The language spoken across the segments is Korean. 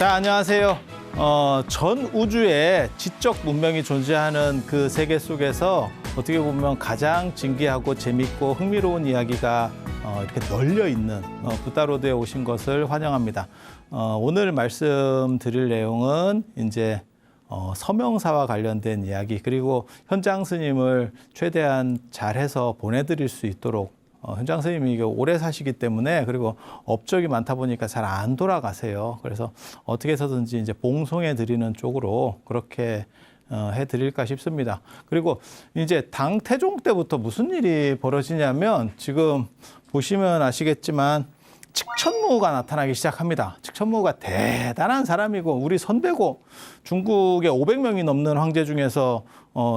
자, 안녕하세요. 전 우주에 지적 문명이 존재하는 그 세계 속에서 어떻게 보면 가장 진귀하고 재밌고 흥미로운 이야기가 이렇게 널려 있는 부다로드에 오신 것을 환영합니다. 오늘 말씀드릴 내용은 이제 서명사와 관련된 이야기, 그리고 현장 스님을 최대한 잘해서 보내드릴 수 있도록 현장 스님이 이게 오래 사시기 때문에, 그리고 업적이 많다 보니까 잘 안 돌아가세요. 그래서 어떻게 해서든지 이제 봉송해 드리는 쪽으로 그렇게 해 드릴까 싶습니다. 그리고 이제 당 태종 때부터 무슨 일이 벌어지냐면, 지금 보시면 아시겠지만 측천무가 나타나기 시작합니다. 측천무가 대단한 사람이고, 우리 선배고, 중국의 500명이 넘는 황제 중에서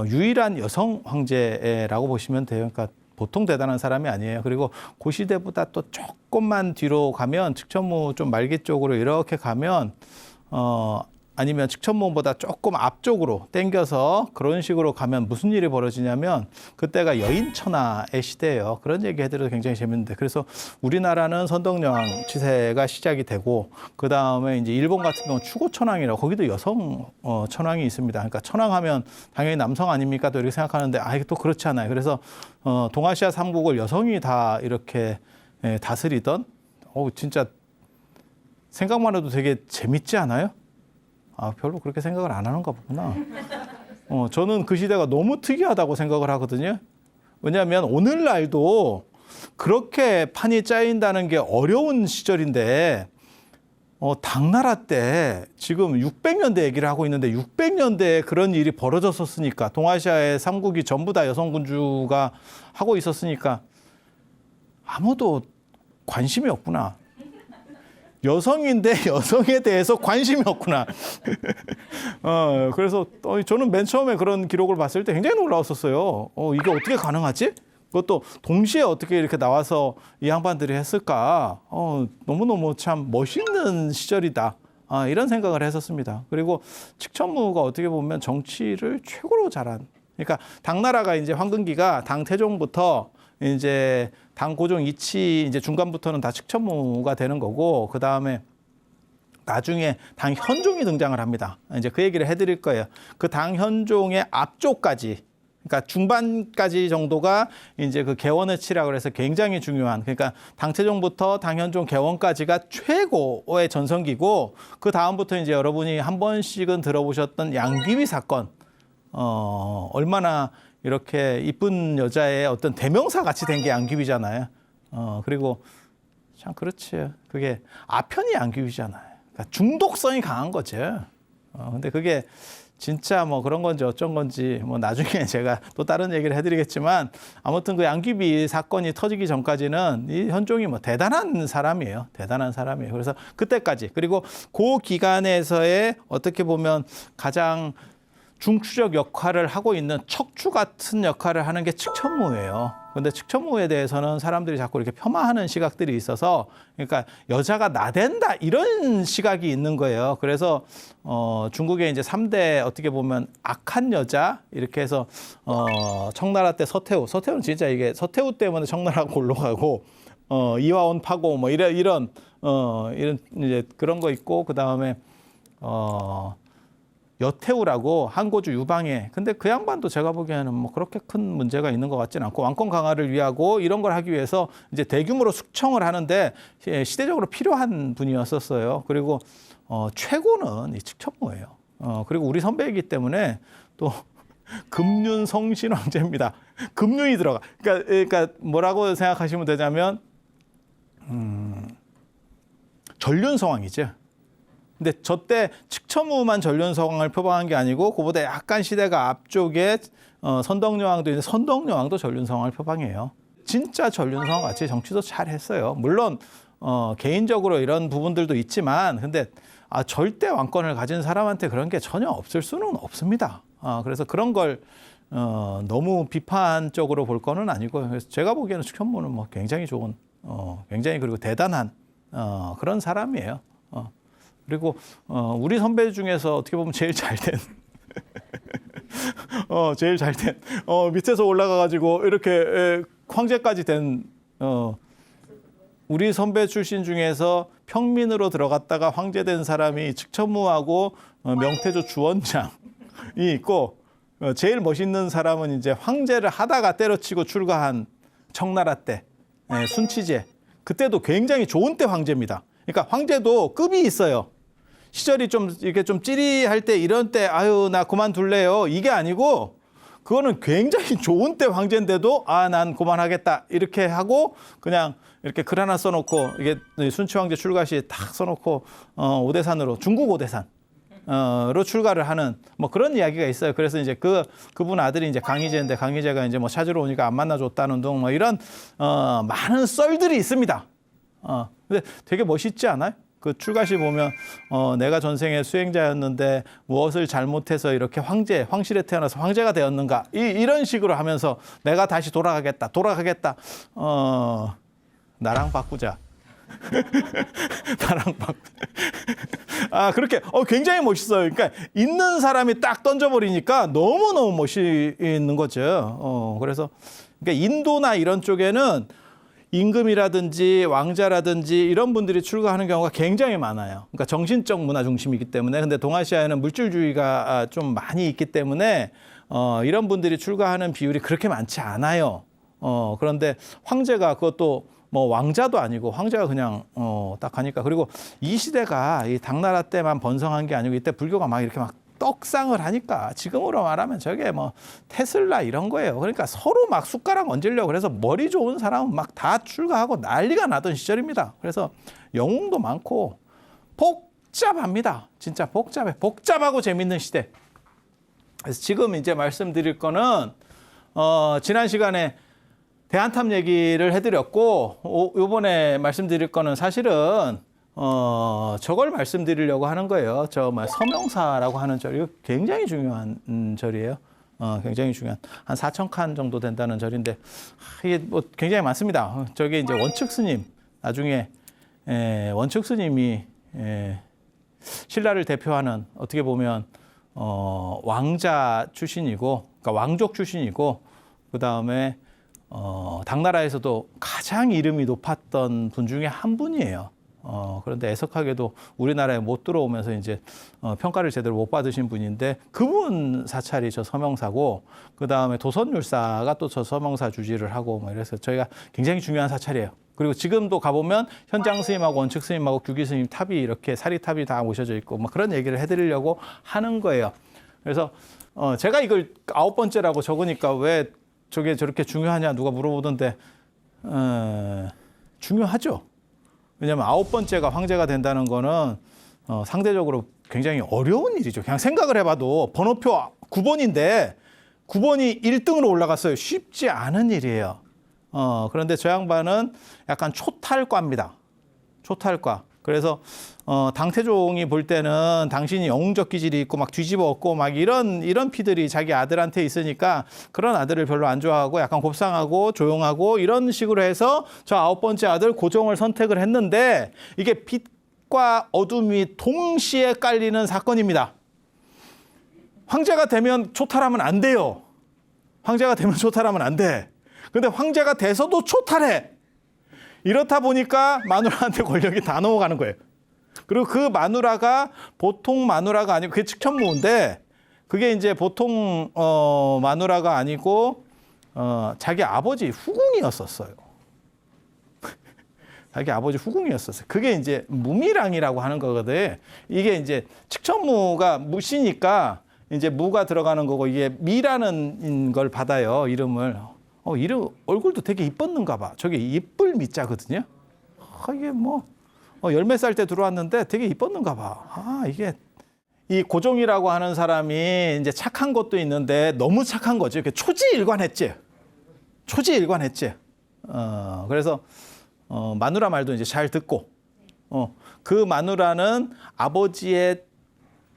유일한 여성 황제라고 보시면 돼요. 그러니까 보통 대단한 사람이 아니에요. 그리고 고시대보다 또 조금만 뒤로 가면, 측천무 좀 말기 쪽으로 이렇게 가면 아니면 측천무보다 조금 앞쪽으로 당겨서 그런 식으로 가면 무슨 일이 벌어지냐면, 그때가 여인천하의 시대예요. 그런 얘기 해드려도 굉장히 재밌는데, 그래서 우리나라는 선덕여왕 치세가 시작이 되고, 그 다음에 이제 일본 같은 경우는 추고천왕이라고, 거기도 여성 천왕이 있습니다. 그러니까 천왕하면 당연히 남성 아닙니까? 또 이렇게 생각하는데, 이게 또 그렇지 않아요. 그래서 동아시아 삼국을 여성이 다 이렇게 다스리던, 진짜 생각만 해도 되게 재밌지 않아요? 별로 그렇게 생각을 안 하는가 보구나. 저는 그 시대가 너무 특이하다고 생각을 하거든요. 왜냐하면 오늘날도 그렇게 판이 짜인다는 게 어려운 시절인데, 당나라 때 지금 600년대 얘기를 하고 있는데, 600년대에 그런 일이 벌어졌었으니까, 동아시아의 삼국이 전부 다 여성 군주가 하고 있었으니까 아무도 관심이 없구나. 여성인데 여성에 대해서 관심이 없구나. 그래서 저는 맨 처음에 그런 기록을 봤을 때 굉장히 놀라웠었어요. 이게 어떻게 가능하지? 그것도 동시에 어떻게 이렇게 나와서 이 양반들이 했을까? 너무너무 참 멋있는 시절이다. 이런 생각을 했었습니다. 그리고 측천무가 어떻게 보면 정치를 최고로 잘한. 그러니까 당나라가 이제 황금기가 당 태종부터 이제 당 고종 이치 이제 중간부터는 다 측천무가 되는 거고, 그 다음에 나중에 당 현종이 등장을 합니다. 이제 그 얘기를 해드릴 거예요. 그 당 현종의 앞쪽까지, 그러니까 중반까지 정도가 이제 그 개원의 치라고 해서 굉장히 중요한, 그러니까 당태종부터 당현종 개원까지가 최고의 전성기고, 그 다음부터 이제 여러분이 한 번씩은 들어보셨던 양귀비 사건, 얼마나 이렇게 이쁜 여자의 어떤 대명사 같이 된 게 양귀비잖아요. 그리고 참 그렇지. 그게 아편이 양귀비잖아요. 그러니까 중독성이 강한 거죠. 근데 그게 진짜 뭐 그런 건지 어쩐 건지 뭐 나중에 제가 또 다른 얘기를 해드리겠지만, 아무튼 그 양귀비 사건이 터지기 전까지는 이 현종이 뭐 대단한 사람이에요. 대단한 사람이에요. 그래서 그때까지, 그리고 그 기간에서의 어떻게 보면 가장 중추적 역할을 하고 있는 척추 같은 역할을 하는 게 측천무예요. 근데 측천무에 대해서는 사람들이 자꾸 이렇게 폄하하는 시각들이 있어서, 그러니까 여자가 나댄다 이런 시각이 있는 거예요. 그래서 중국의 이제 3대 어떻게 보면 악한 여자 이렇게 해서 청나라 때 서태후는 진짜 이게 서태후 때문에 청나라가 골로 가고, 이화원 파고 뭐 이런 이제 그런 거 있고, 그 다음에 여태우라고 한고주 유방에, 근데 그 양반도 제가 보기에는 뭐 그렇게 큰 문제가 있는 것 같지는 않고, 왕권 강화를 위하고 이런 걸 하기 위해서 이제 대규모로 숙청을 하는데 시대적으로 필요한 분이었었어요. 그리고 최고는 이 측천무예요. 그리고 우리 선배이기 때문에 또 금륜 성신 황제입니다. 금륜이 들어가. 그러니까 뭐라고 생각하시면 되냐면 전륜성왕이죠. 근데 저 때 측천무만 전륜성왕을 표방한 게 아니고, 그보다 약간 시대가 앞쪽에 선덕여왕도 있는데, 선덕여왕도 전륜성왕을 표방해요. 진짜 전륜성왕 같이 정치도 잘했어요. 물론 개인적으로 이런 부분들도 있지만, 근데 절대 왕권을 가진 사람한테 그런 게 전혀 없을 수는 없습니다. 그래서 그런 걸 너무 비판적으로 볼 거는 아니고요. 그래서 제가 보기에는 측천무는 뭐 굉장히 좋은, 굉장히 그리고 대단한 그런 사람이에요. 그리고 우리 선배 중에서 어떻게 보면 제일 잘된 제일 잘된 밑에서 올라가 가지고 이렇게 황제까지 된 우리 선배 출신 중에서 평민으로 들어갔다가 황제된 사람이 측천무하고 명태조 주원장이 있고 제일 멋있는 사람은 이제 황제를 하다가 때려치고 출가한 청나라 때 순치제. 그때도 굉장히 좋은 때 황제입니다. 그러니까 황제도 급이 있어요. 시절이 좀 이렇게 좀 찌리할 때 이런 때 아유 나 그만둘래요. 이게 아니고 그거는 굉장히 좋은 때 황제인데도 아 난 그만하겠다 이렇게 하고 그냥 이렇게 글 하나 써놓고 이게 순치 황제 출가 시 딱 써놓고 오대산으로 중국 오대산 로 출가를 하는 뭐 그런 이야기가 있어요. 그래서 이제 그분 아들이 이제 강희제인데 강희제가 이제 뭐 찾으러 오니까 안 만나줬다는 등 뭐 이런 많은 썰들이 있습니다. 근데 되게 멋있지 않아요? 그 출가시 보면 내가 전생에 수행자였는데 무엇을 잘못해서 이렇게 황실에 태어나서 황제가 되었는가 이런 식으로 하면서 내가 다시 돌아가겠다 나랑 바꾸자. 나랑 그렇게 굉장히 멋있어요. 그러니까 있는 사람이 딱 던져버리니까 너무너무 멋있는 거죠. 그래서 그러니까 인도나 이런 쪽에는 임금이라든지 왕자라든지 이런 분들이 출가하는 경우가 굉장히 많아요. 그러니까 정신적 문화 중심이기 때문에. 근데 동아시아에는 물질주의가 좀 많이 있기 때문에 이런 분들이 출가하는 비율이 그렇게 많지 않아요. 그런데 황제가 그것도 뭐 왕자도 아니고 황제가 그냥 딱 하니까. 그리고 이 시대가 이 당나라 때만 번성한 게 아니고 이때 불교가 막 이렇게 막 떡상을 하니까 지금으로 말하면 저게 뭐 테슬라 이런 거예요. 그러니까 서로 막 숟가락 얹으려고 그래서 머리 좋은 사람은 막 다 출가하고 난리가 나던 시절입니다. 그래서 영웅도 많고 복잡합니다. 진짜 복잡해. 복잡하고 재밌는 시대. 그래서 지금 이제 말씀드릴 거는 지난 시간에 대한탑 얘기를 해드렸고 요번에 말씀드릴 거는 사실은 저걸 말씀드리려고 하는 거예요. 서명사라고 하는 절. 이거 굉장히 중요한 절이에요. 굉장히 중요한. 한 4,000칸 정도 된다는 절인데, 이게 뭐 굉장히 많습니다. 저게 이제 원측 스님. 나중에, 원측 스님이, 신라를 대표하는 어떻게 보면, 왕자 출신이고, 그러니까 왕족 출신이고, 그 다음에, 당나라에서도 가장 이름이 높았던 분 중에 한 분이에요. 그런데 애석하게도 우리나라에 못 들어오면서 이제 평가를 제대로 못 받으신 분인데 그분 사찰이 저 서명사고 그 다음에 도선율사가 또 저 서명사 주지를 하고 뭐 이래서 저희가 굉장히 중요한 사찰이에요. 그리고 지금도 가보면 현장 스님하고 원측 스님하고 규기 스님 탑이 이렇게 사리탑이 다 모셔져 있고 뭐 그런 얘기를 해드리려고 하는 거예요. 그래서 제가 이걸 9번째라고 적으니까 왜 저게 저렇게 중요하냐 누가 물어보던데 중요하죠. 왜냐하면 9번째가 황제가 된다는 거는 상대적으로 굉장히 어려운 일이죠. 그냥 생각을 해봐도 번호표 9번인데 9번이 1등으로 올라갔어요. 쉽지 않은 일이에요. 그런데 저 양반은 약간 초탈과입니다. 초탈과. 그래서 당태종이 볼 때는 당신이 영웅적 기질이 있고 막 뒤집어 엎고 막 이런 피들이 자기 아들한테 있으니까 그런 아들을 별로 안 좋아하고 약간 곱상하고 조용하고 이런 식으로 해서 저 9번째 아들 고종을 선택을 했는데 이게 빛과 어둠이 동시에 깔리는 사건입니다. 황제가 되면 초탈하면 안 돼요. 황제가 되면 초탈하면 안 돼. 근데 황제가 돼서도 초탈해. 이렇다 보니까 마누라한테 권력이 다 넘어가는 거예요. 그리고 그 마누라가 보통 마누라가 아니고 그게 측천무인데 그게 이제 보통 마누라가 아니고 자기 아버지 후궁이었었어요. 자기 아버지 후궁이었었어요. 그게 이제 무미랑이라고 하는 거거든. 이게 이제 측천무가 무시니까 이제 무가 들어가는 거고 이게 미라는 걸 받아요. 이름을. 이름 얼굴도 되게 이뻤는가 봐. 저게 이쁠 미자거든요. 이게 뭐 열몇 살 때 들어왔는데 되게 이뻤는가 봐. 이게 이 고종이라고 하는 사람이 이제 착한 것도 있는데 너무 착한 거죠. 이렇게 초지일관했지. 초지일관했지. 그래서 마누라 말도 이제 잘 듣고 그 마누라는 아버지의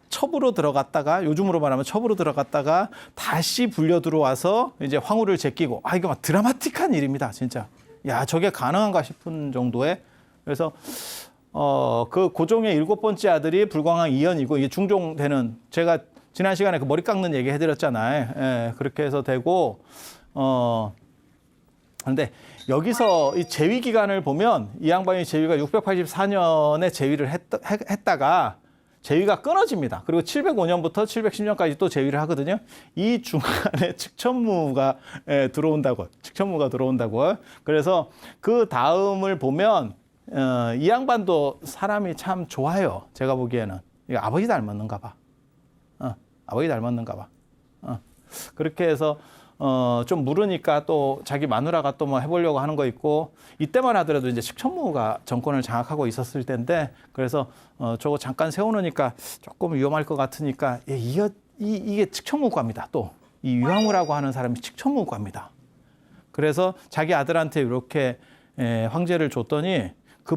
첩으로 들어갔다가 요즘으로 말하면 첩으로 들어갔다가 다시 불려 들어와서 이제 황후를 제끼고 이거 막 드라마틱한 일입니다. 진짜. 야, 저게 가능한가 싶은 정도의. 그래서 그 고종의 7번째 아들이 불광왕 이연이고 이게 중종되는 제가 지난 시간에 그 머리 깎는 얘기 해드렸잖아요. 그렇게 해서 되고 그런데 여기서 이 재위 기간을 보면 이 양반이 재위가 684년에 재위를 했다가 재위가 끊어집니다. 그리고 705년부터 710년까지 또 재위를 하거든요. 이 중간에 측천무가 들어온다고. 그래서 그 다음을 보면 이 양반도 사람이 참 좋아요. 제가 보기에는. 이거 아버지 닮았는가 봐. 아버지 닮았는가 봐. 그렇게 해서 좀 물으니까 또 자기 마누라가 또 뭐 해보려고 하는 거 있고, 이때만 하더라도 이제 측천무가 정권을 장악하고 있었을 때인데, 그래서 저거 잠깐 세워놓으니까 조금 위험할 것 같으니까 이게 측천무과입니다. 또 이 유황우라고 하는 사람이 측천무과입니다. 그래서 자기 아들한테 이렇게 황제를 줬더니 그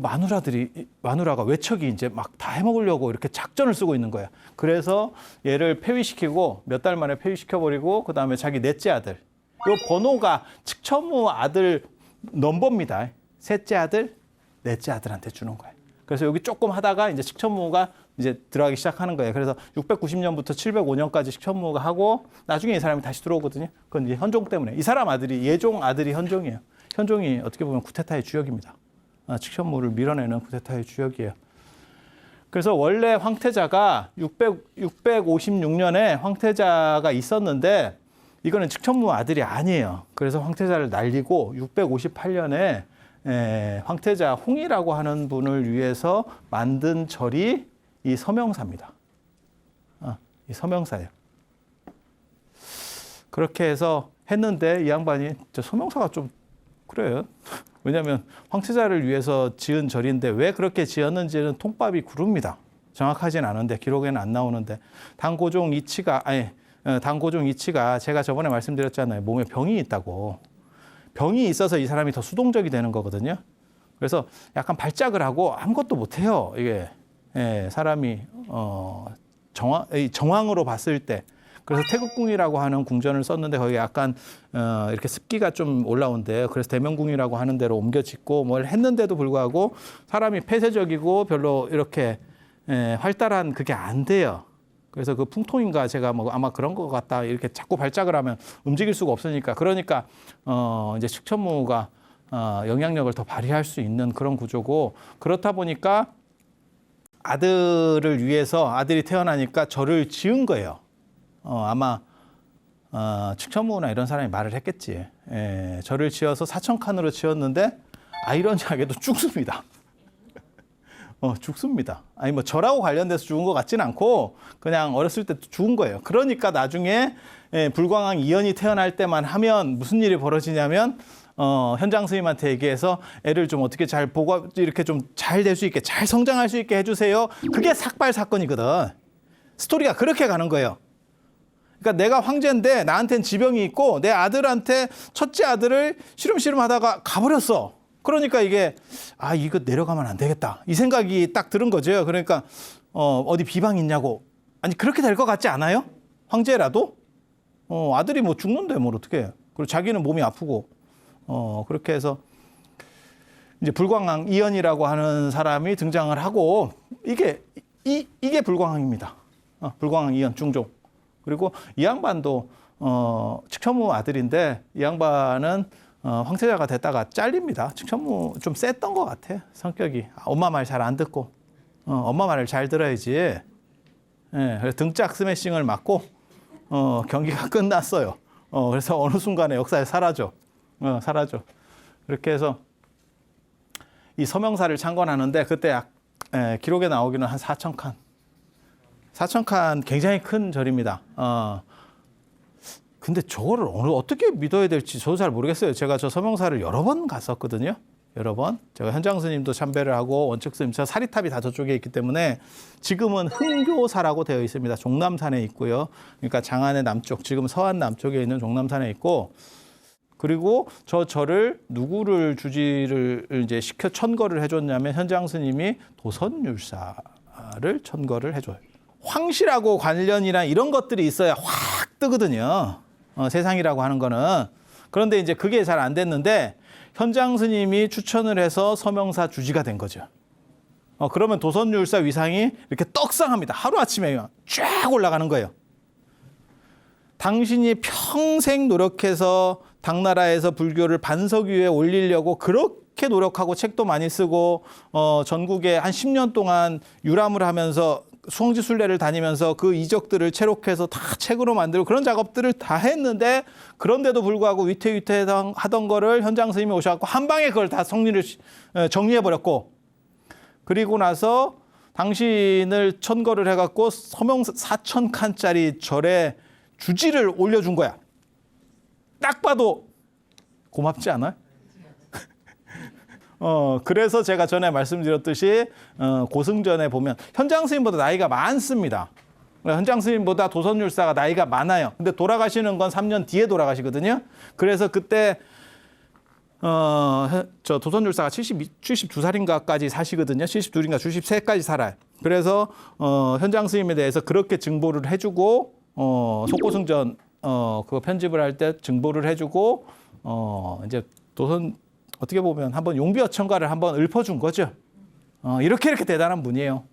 마누라가 외척이 이제 막 다 해먹으려고 이렇게 작전을 쓰고 있는 거야. 그래서 얘를 폐위시키고 몇 달 만에 폐위시켜버리고 그다음에 자기 넷째 아들. 요 번호가 측천무 아들 넘버입니다. 셋째 아들, 넷째 아들한테 주는 거예요. 그래서 여기 조금 하다가 이제 측천무가 이제 들어가기 시작하는 거예요. 그래서 690년부터 705년까지 측천무가 하고 나중에 이 사람이 다시 들어오거든요. 그건 이제 현종 때문에. 이 사람 아들이 예종 아들이 현종이에요. 현종이 어떻게 보면 쿠데타의 주역입니다. 측천무를 밀어내는 쿠데타의 주역이에요. 그래서 원래 황태자가 656년에 황태자가 있었는데 이거는 측천무 아들이 아니에요. 그래서 황태자를 날리고 658년에 황태자 홍이라고 하는 분을 위해서 만든 절이 이 서명사입니다. 이 서명사예요. 그렇게 해서 했는데 이 양반이 저 서명사가 좀 그래요. 왜냐하면 황태자를 위해서 지은 절인데 왜 그렇게 지었는지는 통밥이 구릅니다. 정확하진 않은데 기록에는 안 나오는데 당고종 이치가 제가 저번에 말씀드렸잖아요. 몸에 병이 있다고. 병이 있어서 이 사람이 더 수동적이 되는 거거든요. 그래서 약간 발작을 하고 아무것도 못해요. 이게 사람이 정황으로 봤을 때. 그래서 태극궁이라고 하는 궁전을 썼는데 거기 약간 이렇게 습기가 좀 올라온대요. 그래서 대명궁이라고 하는 데로 옮겨 짓고 뭘 했는데도 불구하고 사람이 폐쇄적이고 별로 이렇게 활달한 그게 안 돼요. 그래서 그 풍토인가 제가 뭐 아마 그런 것 같다 이렇게 자꾸 발작을 하면 움직일 수가 없으니까 그러니까 이제 측천무가 영향력을 더 발휘할 수 있는 그런 구조고 그렇다 보니까 아들을 위해서 아들이 태어나니까 절을 지은 거예요. 아마 측천무나 이런 사람이 말을 했겠지. 절을 지어서 사천칸으로 지었는데 아이러니하게도 죽습니다. 죽습니다. 아니 뭐 절하고 관련돼서 죽은 것 같지는 않고 그냥 어렸을 때 죽은 거예요. 그러니까 나중에 불광왕 이연이 태어날 때만 하면 무슨 일이 벌어지냐면 현장 스님한테 얘기해서 애를 좀 어떻게 잘 보고 이렇게 좀 잘 될 수 있게 잘 성장할 수 있게 해주세요. 그게 삭발 사건이거든. 스토리가 그렇게 가는 거예요. 그러니까 내가 황제인데 나한테는 지병이 있고 내 아들한테 첫째 아들을 시름시름 하다가 가버렸어. 그러니까 이게 이거 내려가면 안 되겠다. 이 생각이 딱 들은 거죠. 그러니까 어디 비방 있냐고. 아니 그렇게 될 것 같지 않아요? 황제라도? 아들이 뭐 죽는데 뭘 어떻게 해. 그리고 자기는 몸이 아프고 그렇게 해서 이제 불광왕 이연이라고 하는 사람이 등장을 하고 이게 불광왕입니다. 불광왕 이연 중종. 그리고 이 양반도 측천무 아들인데 이 양반은 황태자가 됐다가 잘립니다. 측천무 좀 셌던 것 같아. 성격이. 엄마 말 잘 안 듣고 엄마 말을 잘 들어야지. 그래서 등짝 스매싱을 맞고 경기가 끝났어요. 그래서 어느 순간에 역사에 사라져. 그렇게 해서 이 서명사를 창건하는데 그때 기록에 나오기는 한 4,000칸. 4,000칸 굉장히 큰 절입니다. 근데 저거를 어떻게 믿어야 될지 저도 잘 모르겠어요. 제가 저 서명사를 여러 번 갔었거든요. 여러 번. 제가 현장 스님도 참배를 하고 원측 스님, 저 사리탑이 다 저쪽에 있기 때문에 지금은 흥교사라고 되어 있습니다. 종남산에 있고요. 그러니까 장안의 남쪽, 지금 서안 남쪽에 있는 종남산에 있고 그리고 저 절을 누구를 주지를 이제 천거를 해줬냐면 현장 스님이 도선율사를 천거를 해줘요. 황실하고 관련이나 이런 것들이 있어야 확 뜨거든요. 세상이라고 하는 거는. 그런데 이제 그게 잘 안 됐는데 현장 스님이 추천을 해서 서명사 주지가 된 거죠. 그러면 도선율사 위상이 이렇게 떡상합니다. 하루아침에 쫙 올라가는 거예요. 당신이 평생 노력해서 당나라에서 불교를 반석 위에 올리려고 그렇게 노력하고 책도 많이 쓰고 전국에 한 10년 동안 유람을 하면서 수홍지 순례를 다니면서 그 이적들을 체록해서 다 책으로 만들고 그런 작업들을 다 했는데 그런데도 불구하고 위태위태하던 거를 현장 스님이 오셔갖고 한 방에 그걸 다 정리해버렸고 그리고 나서 당신을 천거를 해갖고 서명 4,000칸짜리 절에 주지를 올려준 거야. 딱 봐도 고맙지 않아요? 그래서 제가 전에 말씀드렸듯이 고승전에 보면 현장 스님보다 나이가 많습니다. 현장 스님보다 도선율사가 나이가 많아요. 근데 돌아가시는 건 3년 뒤에 돌아가시거든요. 그래서 그때 저 도선율사가 72살인가까지 사시거든요. 72인가 73까지 살아요. 그래서 현장 스님에 대해서 그렇게 증보를 해주고 속고승전 그거 편집을 할 때 증보를 해주고 이제 도선 어떻게 보면 한번 용비어천가를 한번 읊어준 거죠. 이렇게 대단한 분이에요.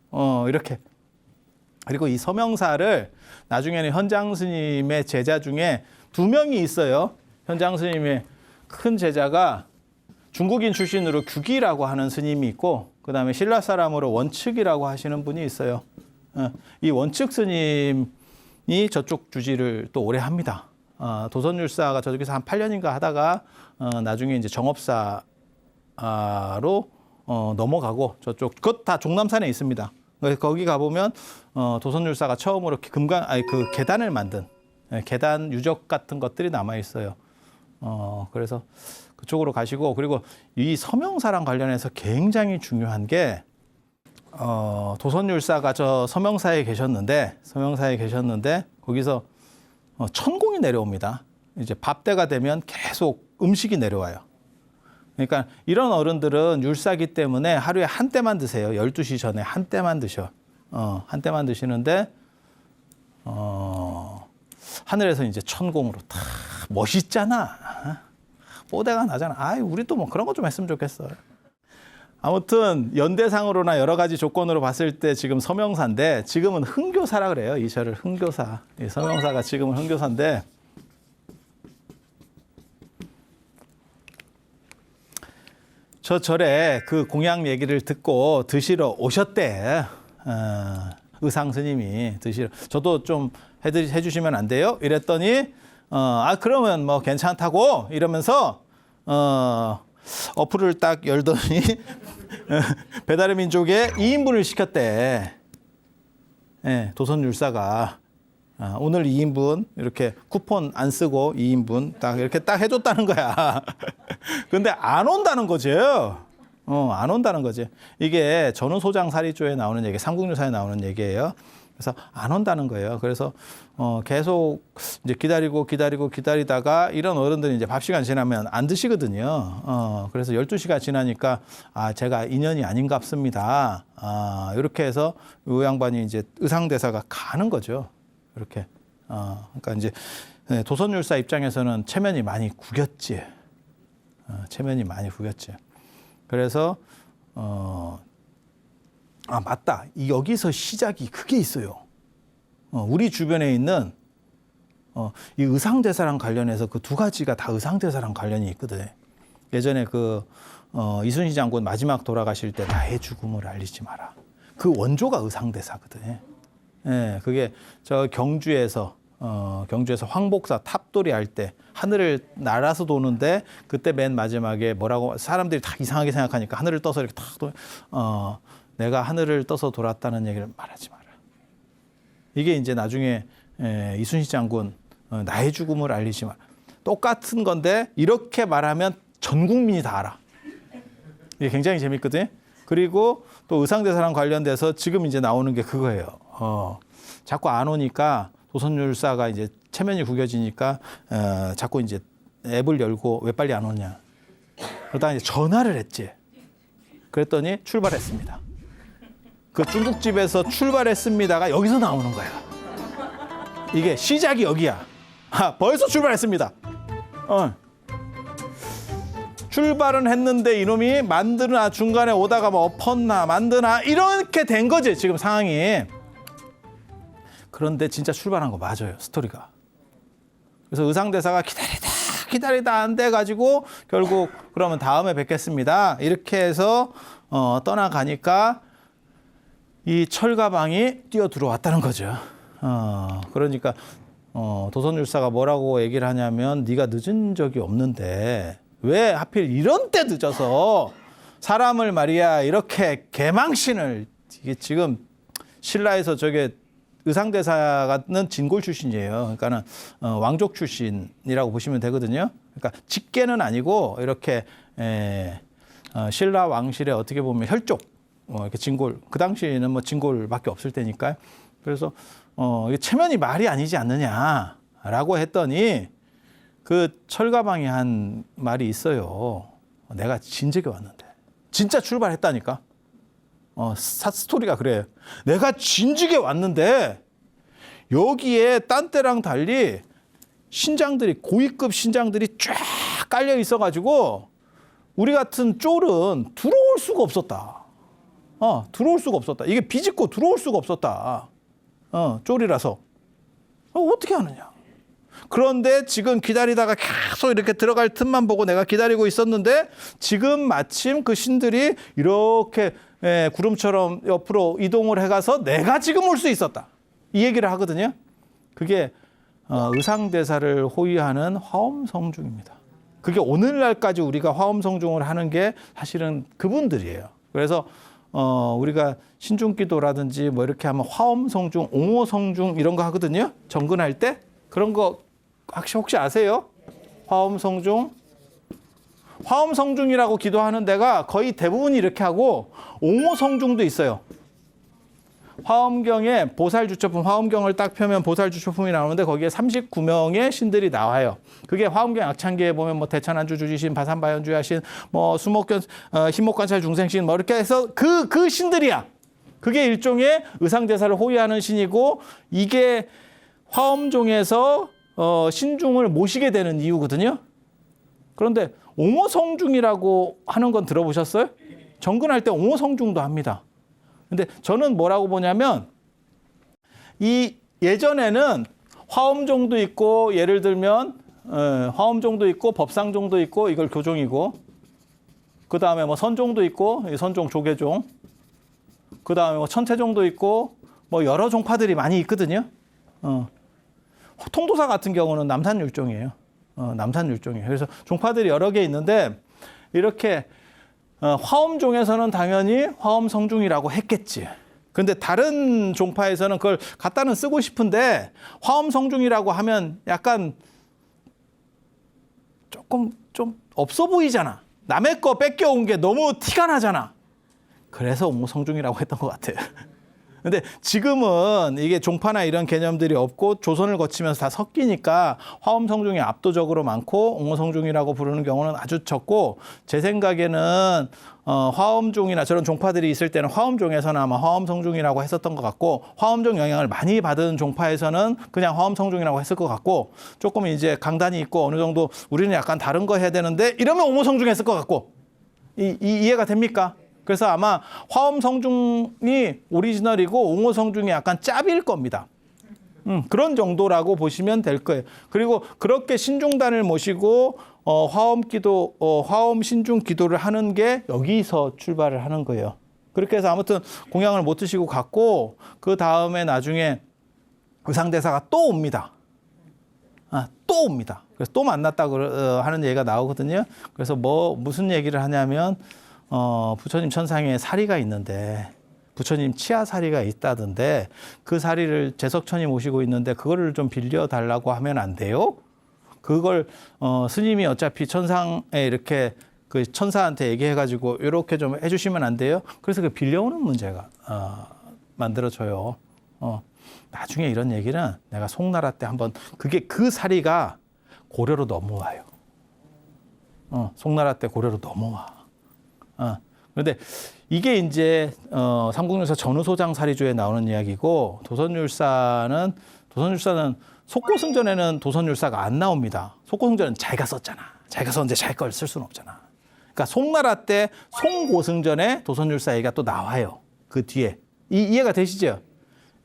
이렇게. 그리고 이 서명사를 나중에는 현장 스님의 제자 중에 2명이 있어요. 현장 스님의 큰 제자가 중국인 출신으로 규기라고 하는 스님이 있고 그다음에 신라 사람으로 원측이라고 하시는 분이 있어요. 이 원측 스님이 저쪽 주지를 또 오래 합니다. 도선율사가 저쪽에서 한 8년인가 하다가 나중에 이제 정업사로 넘어가고 저쪽 그것 다 종남산에 있습니다. 거기 가보면 도선율사가 처음으로 그 계단을 만든 계단 유적 같은 것들이 남아 있어요. 그래서 그쪽으로 가시고 그리고 이 서명사랑 관련해서 굉장히 중요한 게 도선율사가 저 서명사에 계셨는데 거기서 천공이 내려옵니다. 이제 밥때가 되면 계속 음식이 내려와요. 그러니까 이런 어른들은 율사기 때문에 하루에 한 때만 드세요. 12시 전에 한 때만 드셔. 한 때만 드시는데 하늘에서 이제 천공으로 다 멋있잖아. 뽀대가 나잖아. 아이, 우리도 뭐 그런 거 좀 했으면 좋겠어. 아무튼 연대상으로나 여러 가지 조건으로 봤을 때 지금 서명사인데 지금은 흥교사라 그래요. 이 절을 흥교사. 이 서명사가 지금은 흥교사인데 저 절에 그 공양 얘기를 듣고 드시러 오셨대. 의상 스님이 드시러. 저도 좀 해주시면 안 돼요? 이랬더니 그러면 뭐 괜찮다고 이러면서 어플을 딱 열더니 배달의 민족에 2인분을 시켰대. 네, 도선율사가 오늘 2인분 이렇게 쿠폰 안 쓰고 2인분 딱 이렇게 딱 해줬다는 거야. 근데 안 온다는 거죠. 안 온다는 거지. 이게 전후소장사리조에 나오는 얘기, 삼국유사에 나오는 얘기예요. 그래서 안 온다는 거예요. 그래서 계속 이제 기다리다가 이런 어른들이 이제 밥 시간 지나면 안 드시거든요. 그래서 12시가 지나니까 제가 인연이 아닌갑습니다. 이렇게 해서 이 양반이 이제 의상대사가 가는 거죠. 이렇게. 그러니까 이제 도선율사 입장에서는 체면이 많이 구겼지. 체면이 많이 구겼지. 그래서 맞다. 여기서 시작이 그게 있어요. 우리 주변에 있는 이 의상대사랑 관련해서 그 2가지가 다 의상대사랑 관련이 있거든. 예전에 그 이순신 장군 마지막 돌아가실 때 나의 죽음을 알리지 마라. 그 원조가 의상대사거든. 예, 그게 저 경주에서 황복사 탑돌이 할 때 하늘을 날아서 도는데 그때 맨 마지막에 뭐라고 사람들이 다 이상하게 생각하니까 하늘을 떠서 이렇게 탁 내가 하늘을 떠서 돌았다는 얘기를 말하지 마라. 이게 이제 나중에 이순신 장군 나의 죽음을 알리지 마라. 똑같은 건데 이렇게 말하면 전 국민이 다 알아. 이게 굉장히 재밌거든. 그리고 또 의상대사랑 관련돼서 지금 이제 나오는 게 그거예요. 자꾸 안 오니까 도선율사가 이제 체면이 구겨지니까 자꾸 이제 앱을 열고 왜 빨리 안 오냐. 그러다가 이제 전화를 했지. 그랬더니 출발했습니다. 그 중국집에서 출발했습니다가 여기서 나오는 거야. 이게 시작이 여기야. 벌써 출발했습니다. 출발은 했는데 이놈이 만드나 중간에 오다가 뭐 엎었나 만드나 이렇게 된 거지 지금 상황이. 그런데 진짜 출발한 거 맞아요. 스토리가. 그래서 의상대사가 기다리다 기다리다 안 돼가지고 결국 그러면 다음에 뵙겠습니다. 이렇게 해서 떠나가니까 이 철가방이 뛰어 들어왔다는 거죠. 그러니까 도선율사가 뭐라고 얘기를 하냐면 네가 늦은 적이 없는데 왜 하필 이런 때 늦어서 사람을 말이야 이렇게 개망신을 이게 지금 신라에서 저게 의상대사는 진골 출신이에요. 그러니까는 왕족 출신이라고 보시면 되거든요. 그러니까 직계는 아니고 이렇게 신라 왕실의 어떻게 보면 혈족 이렇게 진골 그 당시에는 뭐 진골밖에 없을 때니까요. 그래서 이게 체면이 말이 아니지 않느냐라고 했더니 그 철가방이 한 말이 있어요. 내가 진즉에 왔는데 진짜 출발했다니까. 스토리가 그래요. 내가 진즉에 왔는데 여기에 딴 때랑 달리 신장들이 고위급 신장들이 쫙 깔려 있어가지고 우리 같은 쫄은 들어올 수가 없었다. 들어올 수가 없었다. 이게 비집고 들어올 수가 없었다. 쫄이라서. 어떻게 하느냐. 그런데 지금 기다리다가 계속 이렇게 들어갈 틈만 보고 내가 기다리고 있었는데 지금 마침 그 신들이 이렇게 구름처럼 옆으로 이동을 해가서 내가 지금 올 수 있었다. 이 얘기를 하거든요. 그게 의상대사를 호위하는 화엄성중입니다. 그게 오늘날까지 우리가 화엄성중을 하는 게 사실은 그분들이에요. 그래서 우리가 신중기도라든지 뭐 이렇게 하면 화엄성중, 옹호성중 이런 거 하거든요. 정근할 때. 그런 거 혹시 아세요? 화엄성중. 화엄성중이라고 기도하는 데가 거의 대부분이 이렇게 하고 옹호성중도 있어요. 화엄경에 보살주처품, 화엄경을 딱 펴면 보살주처품이 나오는데 거기에 39명의 신들이 나와요. 그게 화엄경 약창기에 보면 뭐 대천안주 주지신, 바산바연주야신, 뭐 수목견, 희목관찰 중생신 뭐 이렇게 해서 그 신들이야. 그게 일종의 의상대사를 호위하는 신이고 이게 화엄종에서 신중을 모시게 되는 이유거든요. 그런데 옹호성중이라고 하는 건 들어보셨어요? 정근할 때 옹호성중도 합니다. 근데 저는 뭐라고 보냐면 이 예전에는 화엄종도 있고 예를 들면 화엄종도 있고 법상종도 있고 이걸 교종이고 그 다음에 뭐 선종도 있고 선종 조계종 그 다음에 뭐 천태종도 있고 뭐 여러 종파들이 많이 있거든요. 통도사 같은 경우는 남산율종이에요. 남산율종이에요. 그래서 종파들이 여러 개 있는데 이렇게 화엄종에서는 당연히 화엄성중이라고 했겠지. 근데 다른 종파에서는 그걸 갖다는 쓰고 싶은데 화엄성중이라고 하면 약간 조금 좀 없어 보이잖아. 남의 거 뺏겨온 게 너무 티가 나잖아. 그래서 옹호성중이라고 했던 것 같아요. 근데 지금은 이게 종파나 이런 개념들이 없고 조선을 거치면서 다 섞이니까 화엄성중이 압도적으로 많고 옹호성중이라고 부르는 경우는 아주 적고 제 생각에는 화엄종이나 저런 종파들이 있을 때는 화엄종에서는 아마 화엄성중이라고 했었던 것 같고 화엄종 영향을 많이 받은 종파에서는 그냥 화엄성중이라고 했을 것 같고 조금 이제 강단이 있고 어느 정도 우리는 약간 다른 거 해야 되는데 이러면 옹호성중 했을 것 같고 이해가 됩니까? 그래서 아마 화엄성중이 오리지널이고 옹호성중이 약간 짭일 겁니다. 그런 정도라고 보시면 될 거예요. 그리고 그렇게 신중단을 모시고 화엄기도, 화엄신중 기도를 하는 게 여기서 출발을 하는 거예요. 그렇게 해서 아무튼 공양을 못 드시고 갔고 그 다음에 나중에 의상대사가 또 옵니다. 또 옵니다. 그래서 또 만났다고 하는 얘기가 나오거든요. 그래서 무슨 얘기를 하냐면 부처님 천상에 사리가 있는데 부처님 치아 사리가 있다던데 그 사리를 재석천이 모시고 있는데 그거를 좀 빌려달라고 하면 안 돼요? 그걸 스님이 어차피 천상에 이렇게 그 천사한테 얘기해가지고 이렇게 좀 해주시면 안 돼요? 그래서 그 빌려오는 문제가 만들어져요. 나중에 이런 얘기는 내가 송나라 때 한번 그 사리가 고려로 넘어와요. 송나라 때 고려로 넘어와. 그런데 이게 이제 삼국유사 전후소장 사리조에 나오는 이야기고 도선율사는 속고승전에는 도선율사가 안 나옵니다. 속고승전은 자기가 썼잖아. 자기가 썼는데 자기 걸 쓸 수는 없잖아. 그러니까 송나라 때 송고승전에 도선율사 얘기가 또 나와요. 그 뒤에 이해가 되시죠?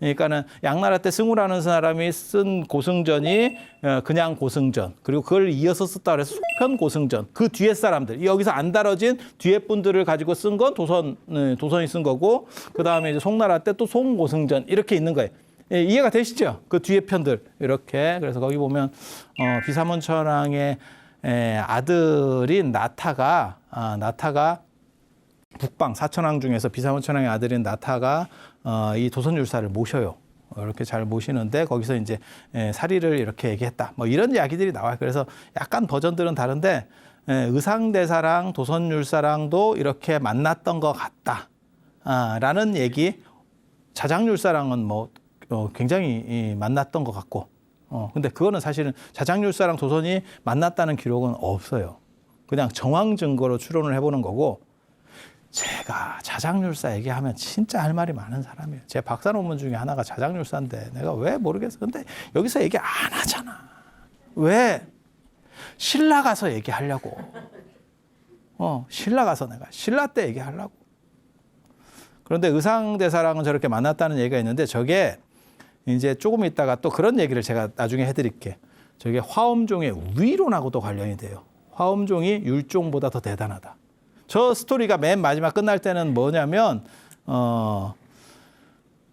그러니까는 양나라 때 승우라는 사람이 쓴 고승전이 그냥 고승전, 그리고 그걸 이어서 썼다 그래서 속편 고승전. 그 뒤에 사람들, 여기서 안 다뤄진 뒤에 분들을 가지고 쓴 건 도선이 쓴 거고, 그 다음에 이제 송나라 때 또 송고승전 이렇게 있는 거예요. 예, 이해가 되시죠? 그 뒤에 편들 이렇게. 그래서 거기 보면 비사문천왕의 아들인 나타가 북방 사천왕 중에서 비사문천왕의 아들인 나타가 이 도선율사를 모셔요. 이렇게 잘 모시는데 거기서 이제 사리를 이렇게 얘기했다. 뭐 이런 이야기들이 나와요. 그래서 약간 버전들은 다른데 의상대사랑 도선율사랑도 이렇게 만났던 것 같다. 라는 얘기. 자장율사랑은 뭐 굉장히 만났던 것 같고. 근데 그거는 사실은 자장율사랑 도선이 만났다는 기록은 없어요. 그냥 정황 증거로 추론을 해보는 거고. 제가 자장률사 얘기하면 진짜 할 말이 많은 사람이에요. 제 박사 논문 중에 하나가 자장률사인데 내가 왜 모르겠어. 근데 여기서 얘기 안 하잖아. 왜? 신라 가서 얘기하려고. 신라 가서 내가 신라 때 얘기하려고. 그런데 의상대사랑은 저렇게 만났다는 얘기가 있는데 저게 이제 조금 있다가 또 그런 얘기를 제가 나중에 해드릴게. 저게 화엄종의 위론하고도 관련이 돼요. 화엄종이 율종보다 더 대단하다. 저 스토리가 맨 마지막 끝날 때는 뭐냐면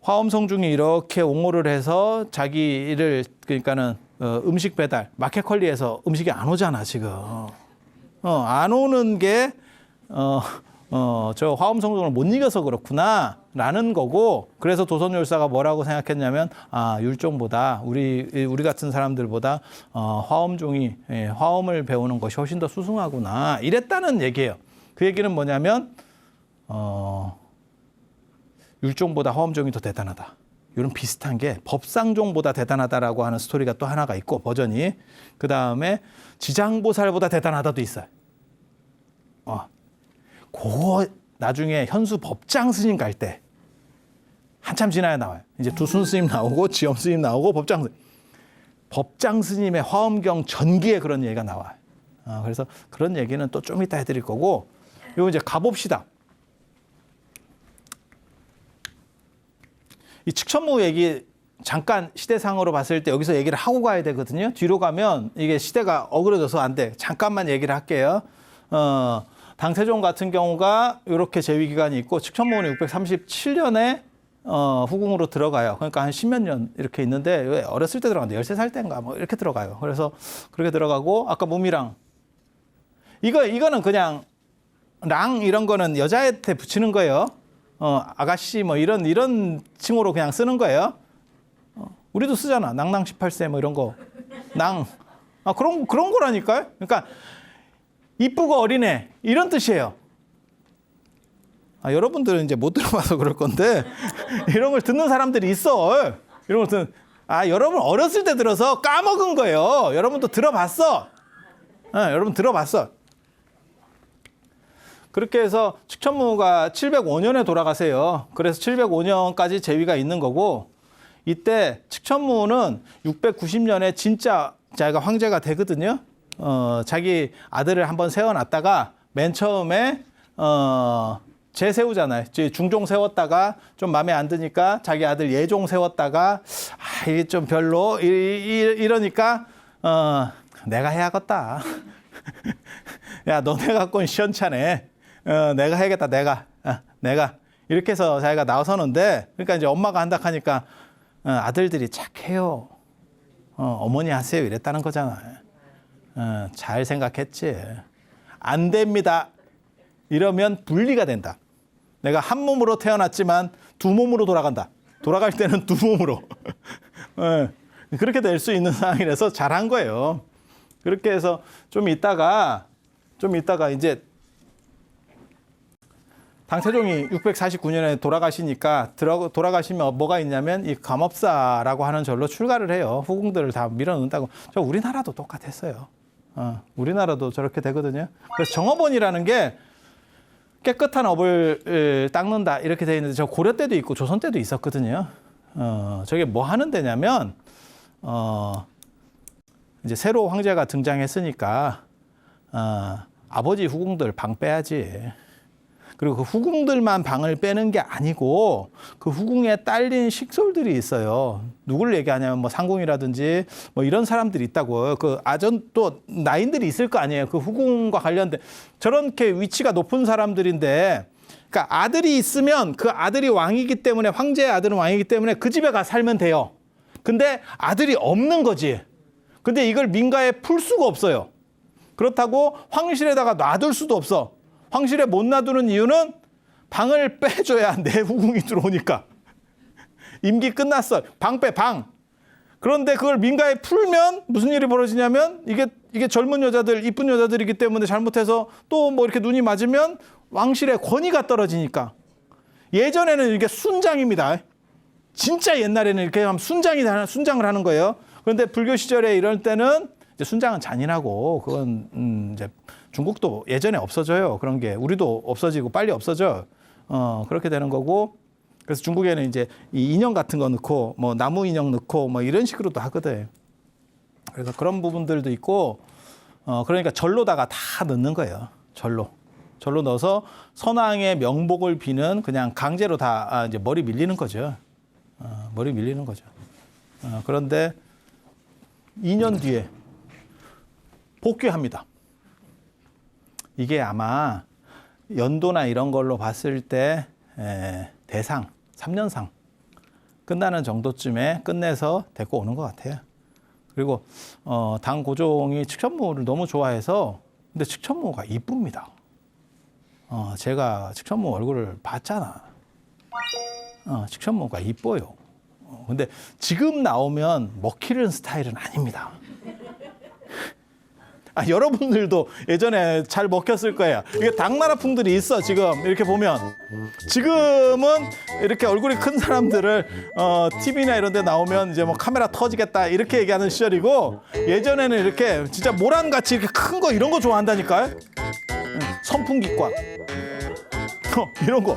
화엄성중이 이렇게 옹호를 해서 자기를 그러니까는 음식 배달 마켓컬리에서 음식이 안 오잖아 지금. 안 오는 게 저 화엄성중을 못 이겨서 그렇구나라는 거고. 그래서 도선율사가 뭐라고 생각했냐면 율종보다 우리 같은 사람들보다 화엄종이 화엄을 배우는 것이 훨씬 더 수승하구나 이랬다는 얘기예요. 그 얘기는 뭐냐면 율종보다 화엄종이 더 대단하다. 이런 비슷한 게 법상종보다 대단하다라고 하는 스토리가 또 하나가 있고 버전이. 그다음에 지장보살보다 대단하다도 있어요. 그거 나중에 현수 법장 스님 갈 때 한참 지나야 나와요. 이제 두순 스님 나오고 지엄 스님 나오고 법장 스님의 화엄경 전기에 그런 얘기가 나와요. 그래서 그런 얘기는 또 좀 이따 해드릴 거고. 요 이제 가봅시다. 이 측천무 얘기 잠깐 시대상으로 봤을 때 여기서 얘기를 하고 가야 되거든요. 뒤로 가면 이게 시대가 어그러져서 안 돼. 잠깐만 얘기를 할게요. 당세종 같은 경우가 이렇게 재위 기간이 있고 측천무는 637년에 후궁으로 들어가요. 그러니까 한 10몇 년 이렇게 있는데 왜 어렸을 때 들어갔는데 13살 때인가 뭐 이렇게 들어가요. 그래서 그렇게 들어가고 아까 무미랑 이거는 그냥 랑 이런 거는 여자한테 붙이는 거예요. 아가씨 뭐 이런 칭호로 그냥 쓰는 거예요. 우리도 쓰잖아. 낭낭 18세 뭐 이런 거. 그런 거라니까요. 그러니까 이쁘고 어린애 이런 뜻이에요. 여러분들은 이제 못 들어봐서 그럴 건데 이런 걸 듣는 사람들이 있어. 이런 걸 여러분 어렸을 때 들어서 까먹은 거예요. 여러분도 들어봤어. 여러분 들어봤어. 그렇게 해서 측천무가 705년에 돌아가세요. 그래서 705년까지 재위가 있는 거고 이때 측천무는 690년에 진짜 자기가 황제가 되거든요. 자기 아들을 한번 세워놨다가 맨 처음에 재세우잖아요. 중종 세웠다가 좀 마음에 안 드니까 자기 아들 예종 세웠다가 이게 좀 별로 이러니까 내가 해야겠다. 야 너네 갖고는 시원찮네. 내가 해야겠다. 내가 이렇게 해서 자기가 나서는데 그러니까 이제 엄마가 한다 하니까 아들들이 착해요. 어머니 하세요 이랬다는 거잖아요. 잘 생각했지. 안 됩니다. 이러면 분리가 된다. 내가 한 몸으로 태어났지만 두 몸으로 돌아간다. 돌아갈 때는 두 몸으로. 그렇게 될 수 있는 상황이라서 잘한 거예요. 그렇게 해서 좀 있다가 이제 당세종이 649년에 돌아가시니까 돌아가시면 뭐가 있냐면 이 감업사라고 하는 절로 출가를 해요. 후궁들을 다 밀어넣는다고. 저 우리나라도 똑같았어요. 우리나라도 저렇게 되거든요. 그래서 정업원이라는 게 깨끗한 업을 닦는다 이렇게 돼 있는데 저 고려 때도 있고 조선 때도 있었거든요. 저게 뭐 하는 데냐면 이제 새로 황제가 등장했으니까 아버지 후궁들 방 빼야지. 그리고 그 후궁들만 방을 빼는 게 아니고 그 후궁에 딸린 식솔들이 있어요. 누구를 얘기하냐면 뭐 상궁이라든지 뭐 이런 사람들이 있다고요. 그 아전 또 나인들이 있을 거 아니에요. 그 후궁과 관련된 저렇게 위치가 높은 사람들인데 그러니까 아들이 있으면 그 아들이 왕이기 때문에 황제의 아들은 왕이기 때문에 그 집에 가 살면 돼요. 근데 아들이 없는 거지. 근데 이걸 민가에 풀 수가 없어요. 그렇다고 황실에다가 놔둘 수도 없어. 황실에 못 놔두는 이유는 방을 빼줘야 내 후궁이 들어오니까. 임기 끝났어. 방 빼, 방. 그런데 그걸 민가에 풀면 무슨 일이 벌어지냐면 이게 젊은 여자들, 이쁜 여자들이기 때문에 잘못해서 또 뭐 이렇게 눈이 맞으면 왕실의 권위가 떨어지니까. 예전에는 이게 순장입니다. 진짜 옛날에는 이렇게 하면 순장을 하는 거예요. 그런데 불교 시절에 이럴 때는 이제 순장은 잔인하고 그건 이제 중국도 예전에 없어져요. 그런 게 우리도 없어지고 빨리 없어져. 그렇게 되는 거고. 그래서 중국에는 이제 이 인형 같은 거 넣고 뭐 나무 인형 넣고 뭐 이런 식으로도 하거든. 그래서 그런 부분들도 있고 그러니까 절로다가 다 넣는 거예요. 절로 넣어서 선왕의 명복을 비는 그냥 강제로 다 이제 머리 밀리는 거죠. 머리 밀리는 거죠. 그런데 2년 뒤에 복귀합니다. 이게 아마 연도나 이런 걸로 봤을 때 대상, 3년상 끝나는 정도쯤에 끝내서 데리고 오는 것 같아요. 그리고 당 고종이 칙천무를 너무 좋아해서 근데 칙천무가 이쁩니다. 제가 칙천무 얼굴을 봤잖아. 칙천무가 이뻐요. 근데 지금 나오면 먹히는 스타일은 아닙니다. 여러분들도 예전에 잘 먹혔을 거예요. 이게 당나라풍들이 있어, 지금. 이렇게 보면. 지금은 이렇게 얼굴이 큰 사람들을, TV나 이런 데 나오면 이제 뭐 카메라 터지겠다, 이렇게 얘기하는 시절이고, 예전에는 이렇게 진짜 모란같이 이렇게 큰 거, 이런 거 좋아한다니까요? 선풍기과. 이런 거.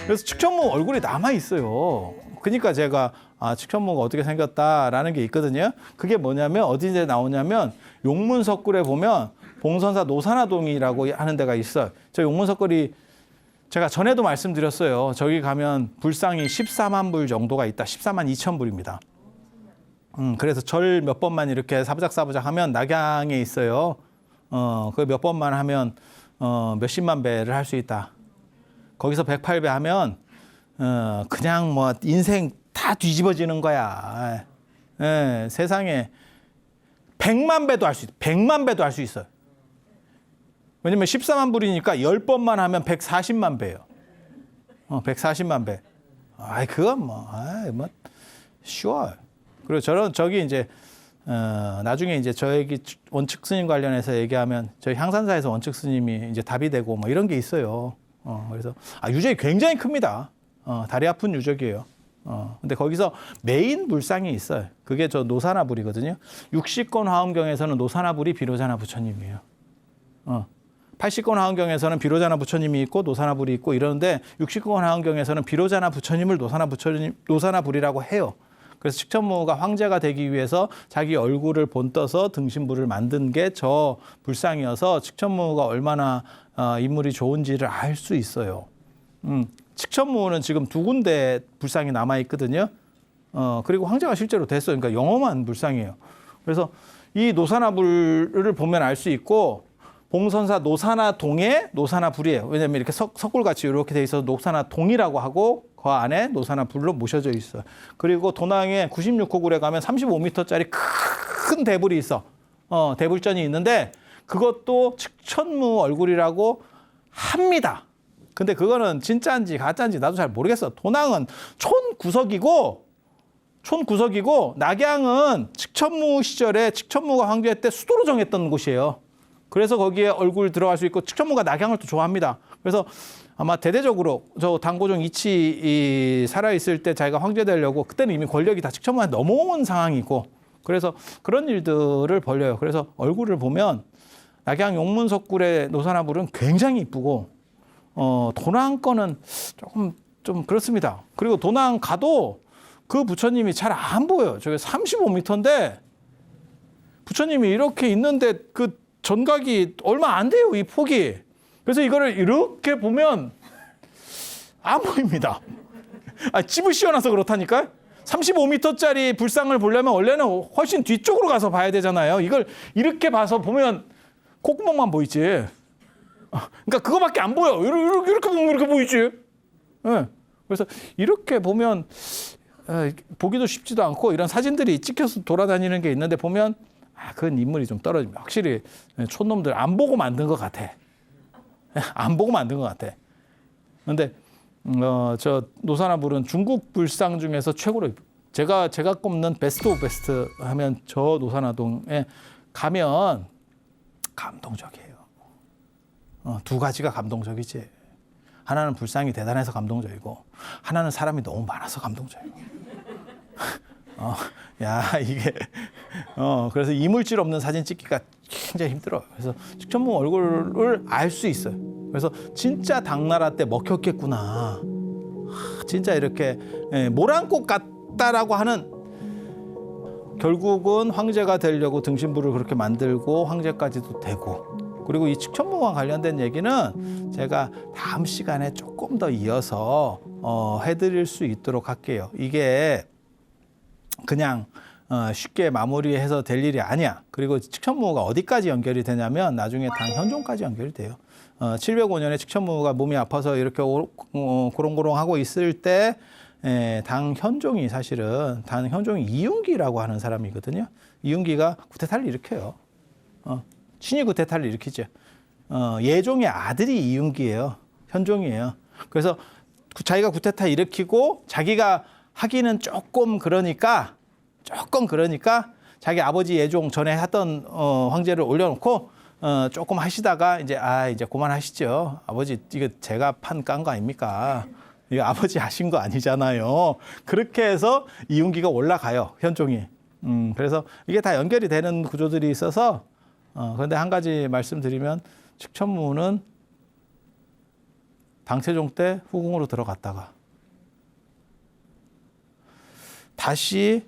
그래서 칙천무 얼굴이 남아있어요. 그러니까 제가 칙천무가 어떻게 생겼다라는 게 있거든요. 그게 뭐냐면 어디에 나오냐면 용문석굴에 보면 봉선사 노산화동이라고 하는 데가 있어요. 저 용문석굴이 제가 전에도 말씀드렸어요. 저기 가면 불상이 14만 불 정도가 있다. 14만 2천 불입니다. 그래서 절 몇 번만 이렇게 사부작 하면 낙양에 있어요. 그 몇 번만 하면 몇십만 배를 할 수 있다. 거기서 108배 하면 그냥 뭐 인생 다 뒤집어지는 거야. 세상에 100만 배도 할 수 있어. 100만 배도 할 수 있어요. 왜냐면 14만 불이니까 10번만 하면 140만 배예요. 140만 배. 그건 뭐 쉬워요. 그리고 저기 이제 나중에 이제 저 얘기 원칙 스님 관련해서 얘기하면 저희 향산사에서 원칙 스님이 이제 답이 되고 뭐 이런 게 있어요. 그래서 유적이 굉장히 큽니다. 다리 아픈 유적이에요. 근데 거기서 메인 불상이 있어요. 그게 저 노산화불이거든요. 60권 화엄경에서는 노산화불이 비로자나 부처님이에요. 80권 화엄경에서는 비로자나 부처님이 있고 노산화불이 있고 이러는데 60권 화엄경에서는 비로자나 부처님을 노산화불이라고 해요. 그래서 칙천무가 황제가 되기 위해서 자기 얼굴을 본떠서 등신불을 만든 게 저 불상이어서 칙천무가 얼마나 인물이 좋은지를 알 수 있어요. 칙천무는 지금 2군데 불상이 남아있거든요. 그리고 황제가 실제로 됐어요. 그러니까 영험한 불상이에요. 그래서 이 노산화불을 보면 알 수 있고 봉선사 노산화동에 노산화불이에요. 왜냐하면 이렇게 석굴같이 이렇게 돼 있어서 노산화동이라고 하고 그 안에 노산화불로 모셔져 있어요. 그리고 도낭에 96호굴에 가면 35m짜리 큰 대불이 있어. 대불전이 있는데 그것도 칙천무 얼굴이라고 합니다. 근데 그거는 진짜인지 가짜인지 나도 잘 모르겠어. 도낭은 촌구석이고 낙양은 칙천무 시절에 칙천무가 황제 때 수도로 정했던 곳이에요. 그래서 거기에 얼굴 들어갈 수 있고 칙천무가 낙양을 또 좋아합니다. 그래서 아마 대대적으로 저 당고종 이치 살아있을 때 자기가 황제 되려고 그때는 이미 권력이 다 칙천무한테 넘어온 상황이고 그래서 그런 일들을 벌려요. 그래서 얼굴을 보면 낙양 용문석굴의 노산화불은 굉장히 이쁘고 도낭 거는 조금 좀 그렇습니다. 그리고 도낭 가도 그 부처님이 잘 안 보여요. 저게 35m인데 부처님이 이렇게 있는데 그 전각이 얼마 안 돼요. 이 폭이. 그래서 이거를 이렇게 보면 안 보입니다. 집을 씌워놔서 그렇다니까요. 35m짜리 불상을 보려면 원래는 훨씬 뒤쪽으로 가서 봐야 되잖아요. 이걸 이렇게 봐서 보면 콧구멍만 보이지. 그러니까 그거밖에 안 보여. 이렇게 보면 이렇게 보이지. 네. 그래서 이렇게 보면 보기도 쉽지도 않고 이런 사진들이 찍혀서 돌아다니는 게 있는데 보면 그건 인물이 좀 떨어집니다. 확실히 촌놈들 안 보고 만든 것 같아. 안 보고 만든 것 같아. 그런데 저 노사나불은 중국 불상 중에서 최고로 제가 꼽는 베스트 오브 베스트 하면 저 노사나동에 가면 감동적이에요. 두 가지가 감동적이지. 하나는 불상이 대단해서 감동적이고 하나는 사람이 너무 많아서 감동적이고. 이게 그래서 이물질 없는 사진 찍기가 굉장히 힘들어요. 그래서 측천무 얼굴을 알 수 있어요. 그래서 진짜 당나라 때 먹혔겠구나. 진짜 이렇게 모란꽃 같다라고 하는, 결국은 황제가 되려고 등신부를 그렇게 만들고 황제까지도 되고, 그리고 이 측천무와 관련된 얘기는 제가 다음 시간에 조금 더 이어서 해드릴 수 있도록 할게요. 이게 그냥 쉽게 마무리해서 될 일이 아니야. 그리고 측천무가 어디까지 연결이 되냐면 나중에 당현종까지 연결이 돼요. 705년에 측천무가 몸이 아파서 이렇게 고롱고롱하고 있을 때 당현종이 사실은 당현종이 이윤기라고 하는 사람이거든요. 이윤기가 구테타를 일으켜요. 친위 구테타를 일으키죠. 예종의 아들이 이윤기예요. 현종이에요. 그래서 자기가 구테타 일으키고 자기가 하기는 조금 그러니까 자기 아버지 예종 전에 하던 황제를 올려놓고 조금 하시다가 이제 그만하시죠. 아버지 이거 제가 깐 거 아닙니까? 이거 아버지 하신 거 아니잖아요. 그렇게 해서 이윤기가 올라가요. 현종이. 그래서 이게 다 연결이 되는 구조들이 있어서 그런데 한 가지 말씀드리면 측천무는 당세종 때 후궁으로 들어갔다가 다시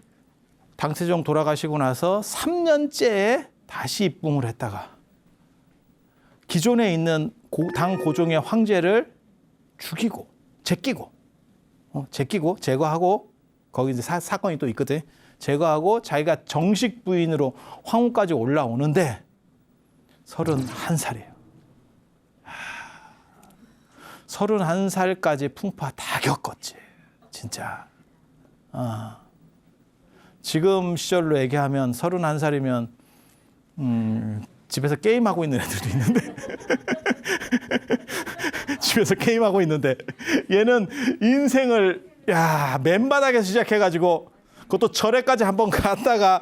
당세종 돌아가시고 나서 3년째에 다시 입궁을 했다가 기존에 있는 당 고종의 황제를 죽이고 제끼고 제거하고 거기 이제 사건이 또 있거든. 제거하고 자기가 정식 부인으로 황후까지 올라오는데 31살이에요. 31살까지 풍파 다 겪었지. 진짜. 지금 시절로 얘기하면 31살이면 집에서 게임하고 있는 애들도 있는데 집에서 게임하고 있는데 얘는 인생을 맨바닥에서 시작해가지고 그것도 절에까지 한번 갔다가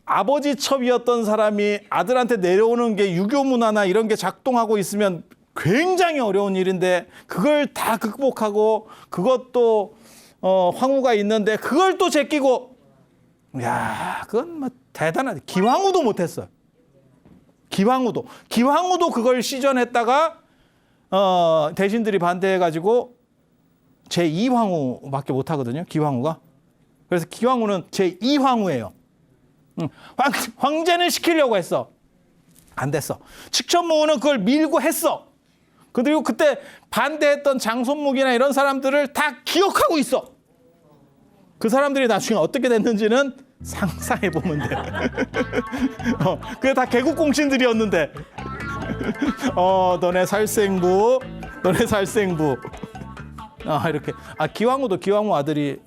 아버지 첩이었던 사람이 아들한테 내려오는 게 유교 문화나 이런 게 작동하고 있으면 굉장히 어려운 일인데 그걸 다 극복하고 그것도 황후가 있는데 그걸 또 제끼고 그건 뭐 대단하지. 기황후도 못했어. 기황후도 그걸 시전했다가 대신들이 반대해가지고 제2황후밖에 못하거든요. 기황후가. 그래서 기황후는 제2황후예요. 황제는 시키려고 했어. 안 됐어. 측천무는 그걸 밀고 했어. 그리고 그때 반대했던 장손묵이나 이런 사람들을 다 기억하고 있어. 그 사람들이 나중에 어떻게 됐는지는 상상해 보면 돼. 그게 다 개국공신들이었는데. 너네 살생부. 이렇게. 기황후 아들이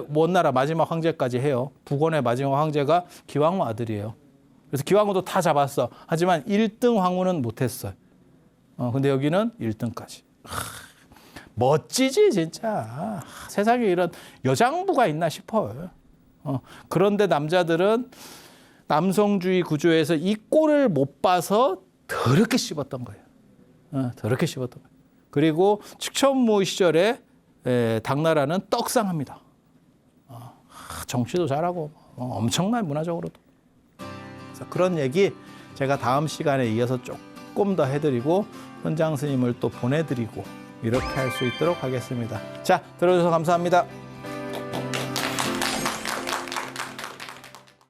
먼 나라 마지막 황제까지 해요. 북원의 마지막 황제가 기황후 아들이에요. 그래서 기황후도 다 잡았어. 하지만 1등 황후는 못했어요. 근데 여기는 1등까지. 멋지지 진짜. 세상에 이런 여장부가 있나 싶어요. 그런데 남자들은 남성주의 구조에서 이 꼴을 못 봐서 더럽게 씹었던 거예요. 더럽게 씹었던 거예요. 그리고 측천무 시절에 당나라는 떡상합니다. 정치도 잘하고 엄청난 문화적으로도. 그래서 그런 얘기 제가 다음 시간에 이어서 조금 더 해드리고 현장 스님을 또 보내드리고 이렇게 할 수 있도록 하겠습니다. 자, 들어주셔서 감사합니다.